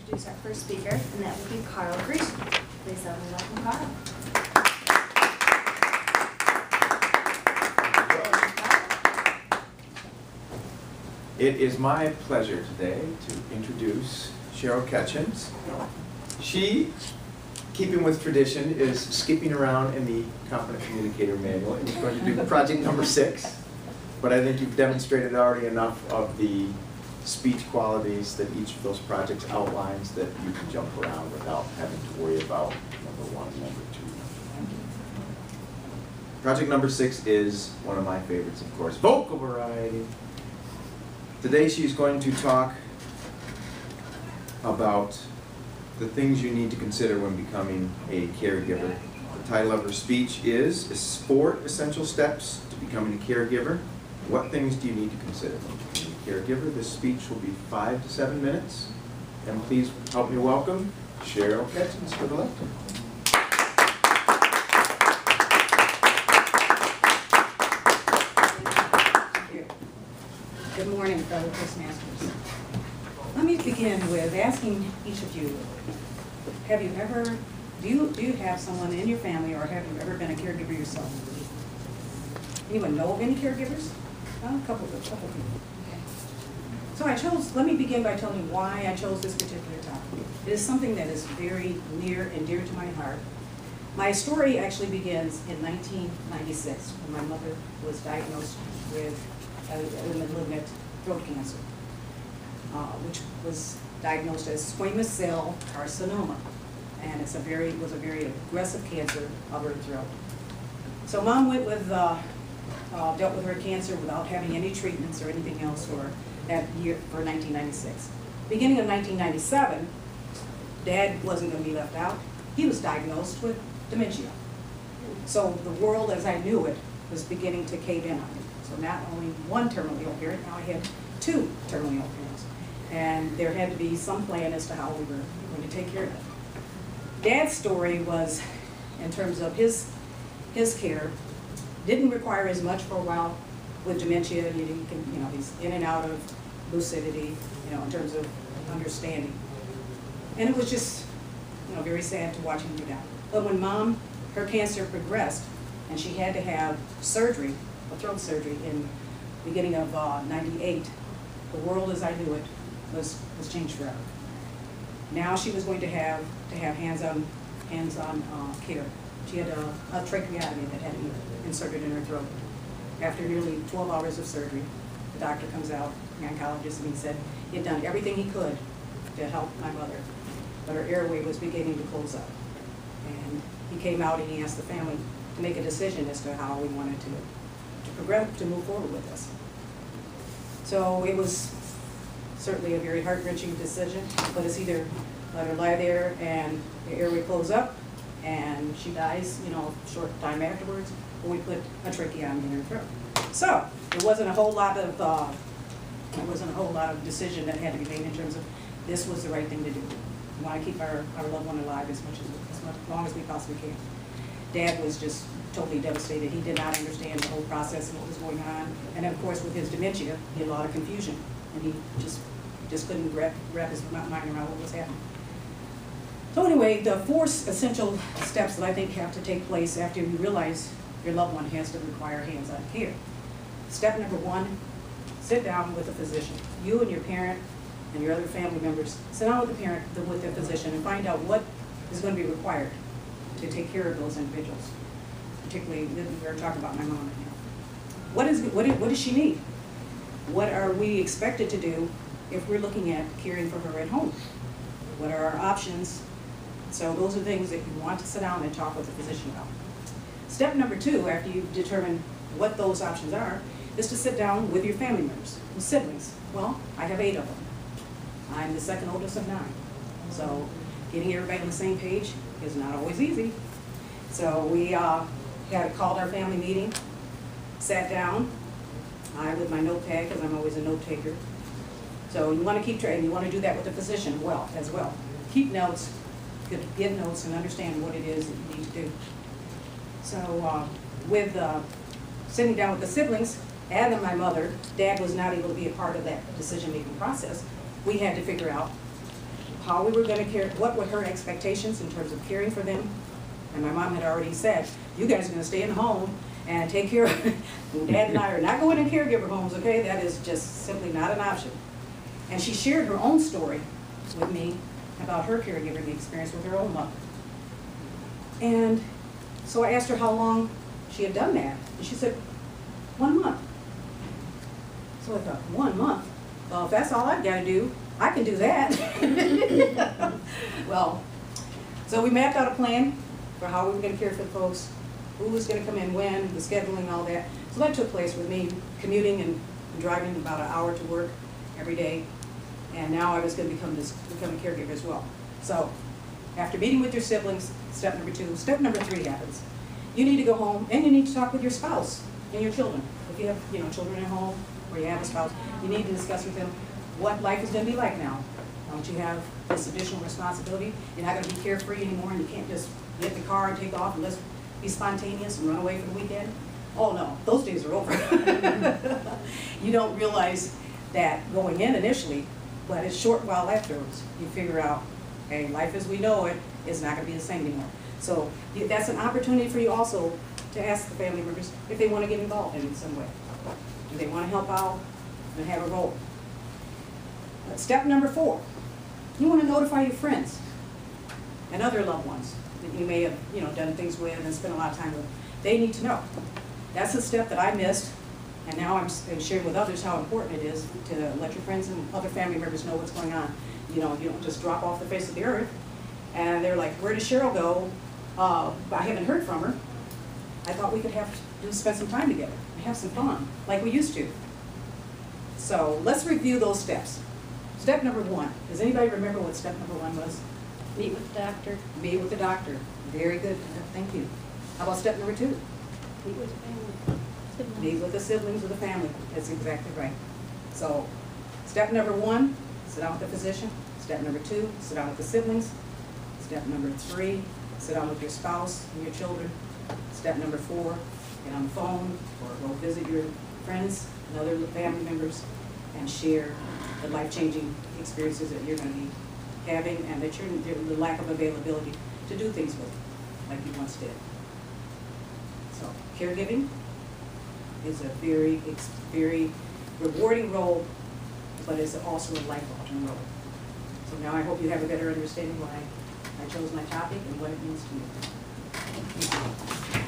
introduce our first speaker, and that would be Carl Grecian. Please help me welcome Carl. It is my pleasure today to introduce Cheryl Ketchens. She, keeping with tradition, is skipping around in the Competent Communicator Manual and is going to do project number 6. But I think you've demonstrated already enough of the speech qualities that each of those projects outlines that you can jump around without having to worry about number 1, number 2. Project number 6 is one of my favorites, of course, vocal variety. Today she's going to talk about the things you need to consider when becoming a caregiver. The title of her speech is 4 Essential Steps to Becoming a Caregiver. What things do you need to consider when becoming a caregiver? This speech will be 5 to 7 minutes. And please help me welcome Cheryl Ketchens to the left. Good morning, fellow Toastmasters. Let me begin with asking each of you, have you ever, do you have someone in your family, or have you ever been a caregiver yourself? Anyone know of any caregivers? Well, a couple of people. Okay. So let me begin by telling you why I chose this particular topic. It is something that is very near and dear to my heart. My story actually begins in 1996, when my mother was diagnosed with a malignant throat cancer, which was diagnosed as squamous cell carcinoma, and was a very aggressive cancer of her throat. So Mom went with dealt with her cancer without having any treatments or anything else for that year, for 1996. Beginning of 1997, Dad wasn't going to be left out. He was diagnosed with dementia. So the world as I knew it was beginning to cave in on me. So not only one terminally ill parent, now I had 2 terminally ill parents. And there had to be some plan as to how we were going to take care of it. Dad's story was, in terms of his care, didn't require as much for a while with dementia. He's in and out of lucidity, in terms of understanding. And it was just, very sad to watch him do that. But when Mom, her cancer progressed, and she had to have surgery, a throat surgery, in the beginning of '98, the world as I knew it was changed forever. Now she was going to have hands-on care. She had a tracheotomy that had to be inserted in her throat. After nearly 12 hours of surgery, the doctor comes out, the oncologist, and he said he had done everything he could to help my mother, but her airway was beginning to close up. And he came out and he asked the family to make a decision as to how we wanted to progress, to move forward with this. So it was certainly a very heart-wrenching decision, but it's either let her lie there and the airway close up and she dies, a short time afterwards, or we put a tracheotomy in her throat. So there wasn't a whole lot of decision that had to be made in terms of this was the right thing to do. We want to keep our loved one alive as long as we possibly can. Dad was just totally devastated. He did not understand the whole process and what was going on. And of course, with his dementia, he had a lot of confusion, and he just couldn't wrap his mind around what was happening. So anyway, the 4 essential steps that I think have to take place after you realize your loved one has to require hands-on care. Step number 1, sit down with a physician. You and your parent and your other family members, sit down with the physician, and find out what is going to be required to take care of those individuals. Particularly, we're talking about my mom right now. What does she need? What are we expected to do if we're looking at caring for her at home? What are our options? So those are things that you want to sit down and talk with the physician about. Step number 2, after you've determined what those options are, is to sit down with your family members, with siblings. Well, I have 8 of them. I'm the second oldest of 9. So getting everybody on the same page is not always easy. So we called our family meeting, sat down, I with my notepad, because I'm always a note taker. So you want to keep track, and you want to do that with the physician as well. Keep notes, give notes, and understand what it is that you need to do. So with sitting down with the siblings and my mother, Dad was not able to be a part of that decision-making process. We had to figure out how we were gonna care, what were her expectations in terms of caring for them. And my mom had already said, you guys are gonna stay in the home and take care of, Dad and I are not going in caregiver homes, okay? That is just simply not an option. And she shared her own story with me about her caregiving experience with her own mother. And so I asked her how long she had done that. And she said, 1 month. So I thought, 1 month? Well, if that's all I've got to do, I can do that. Well, so we mapped out a plan for how we were going to care for the folks, who was going to come in when, the scheduling, all that. So that took place with me commuting and driving about an hour to work every day. And now I was going to become a caregiver as well. So after meeting with your siblings, step number 2, step number 3 happens. You need to go home and you need to talk with your spouse and your children. If you have children at home or you have a spouse, you need to discuss with them what life is going to be like now. Don't you have this additional responsibility? You're not going to be carefree anymore and you can't just get in the car and take off and let's be spontaneous and run away for the weekend. Oh no, those days are over. You don't realize that going in initially, but a short while afterwards, you figure out, hey, life as we know it is not going to be the same anymore. So that's an opportunity for you also to ask the family members if they want to get involved in some way. Do they want to help out and have a role? Step number 4, you want to notify your friends and other loved ones that you may have done things with and spent a lot of time with. They need to know. That's a step that I missed, and now I'm sharing with others how important it is to let your friends and other family members know what's going on. You don't just drop off the face of the earth, and they're like, where did Cheryl go? I haven't heard from her. I thought we could spend some time together and have some fun, like we used to. So let's review those steps. Step number 1. Does anybody remember what step number 1 was? Meet with the doctor. Meet with the doctor. Very good. Thank you. How about step number 2? Meet with the family. Meet with the siblings or the family. That's exactly right. So step number 1, sit down with the physician. Step number 2, sit down with the siblings. Step number 3, sit down with your spouse and your children. Step number 4, get on the phone or go visit your friends and other family members and share the life-changing experiences that you're going to be having and that the lack of availability to do things with, like you once did. So caregiving is a very, very rewarding role, but it's also a life-altering role. So now I hope you have a better understanding why I chose my topic and what it means to me. Thank you.